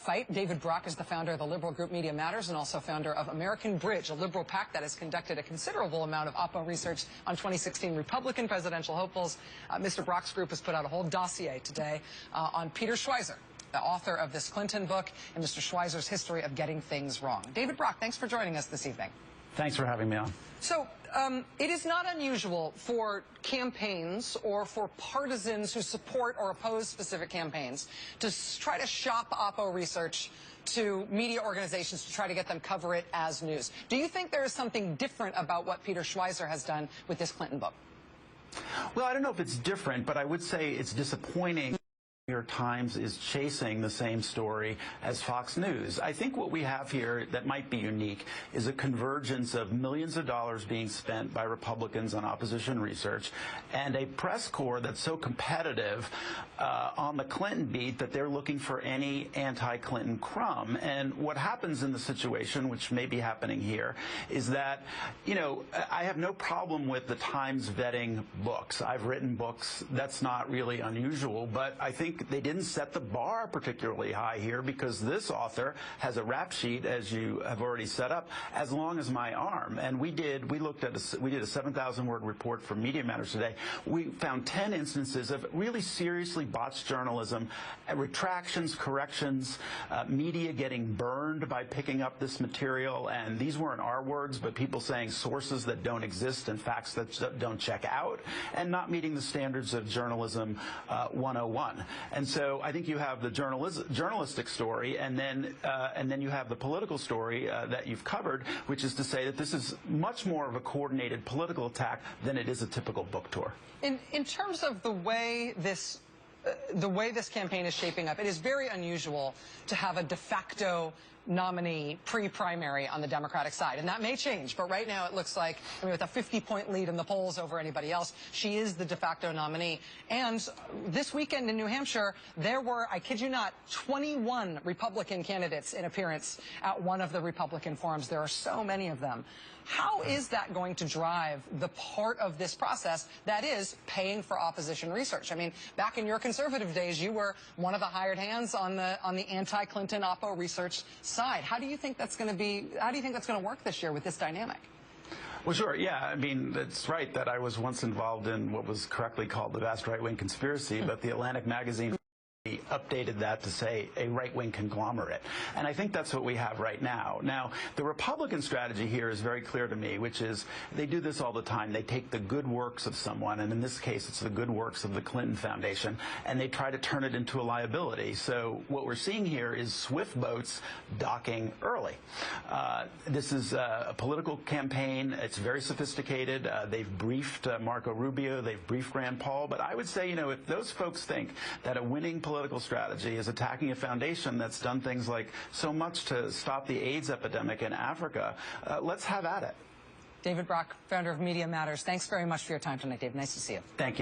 Fight. David Brock is the founder of the liberal group Media Matters and also founder of American Bridge, a liberal PAC that has conducted a considerable amount of oppo research on 2016 Republican presidential hopefuls. Mr. Brock's group has put out a whole dossier today on Peter Schweizer, the author of this Clinton book, and Mr. Schweizer's history of getting things wrong. David Brock, thanks for joining us this evening. Thanks for having me on. So, it is not unusual for campaigns or for partisans who support or oppose specific campaigns to try to shop oppo research to media organizations to try to get them cover it as news. Do you think there is something different about what Peter Schweizer has done with this Clinton book? Well, I don't know if it's different, but I would say it's disappointing. New York Times is chasing the same story as Fox News. I think what we have here that might be unique is a convergence of millions of dollars being spent by Republicans on opposition research and a press corps that's so competitive on the Clinton beat that they're looking for any anti-Clinton crumb. And what happens in the situation, which may be happening here, is that, you know, I have no problem with the Times vetting books. I've written books. That's not really unusual, but I think they didn't set the bar particularly high here because this author has a rap sheet, as you have already set up, as long as my arm. And we did a 7,000-word report for Media Matters today. We found 10 instances of really seriously botched journalism, retractions, corrections, media getting burned by picking up this material. And these weren't our words, but people saying sources that don't exist and facts that don't check out, and not meeting the standards of journalism 101. And so I think you have the journalistic story, and then you have the political story that you've covered, which is to say that this is much more of a coordinated political attack than it is a typical book tour. In terms of the way this campaign is shaping up, it is very unusual to have a de facto nominee pre-primary on the Democratic side. And that may change, but right now it looks like, I mean, with a 50-point lead in the polls over anybody else, she is the de facto nominee. And this weekend in New Hampshire, there were, I kid you not, 21 Republican candidates in appearance at one of the Republican forums. There are so many of them. How is that going to drive the part of this process that is paying for opposition research? I mean, back in your conservative days, you were one of the hired hands on the anti-Clinton oppo research side. How do you think that's going to be? How do you think that's going to work this year with this dynamic? Well, sure, yeah. I mean, it's right that I was once involved in what was correctly called the vast right-wing conspiracy, but the Atlantic magazine updated that to say a right-wing conglomerate. And I think that's what we have right now. Now, the Republican strategy here is very clear to me, which is they do this all the time. They take the good works of someone, and in this case, it's the good works of the Clinton Foundation, and they try to turn it into a liability. So what we're seeing here is swift boats docking early. This is a political campaign. It's very sophisticated. They've briefed Marco Rubio. They've briefed Rand Paul. But I would say, you know, if those folks think that a winning political strategy is attacking a foundation that's done things like so much to stop the AIDS epidemic in Africa, let's have at it. David Brock, founder of Media Matters, thanks very much for your time tonight, Dave. Nice to see you. Thank you.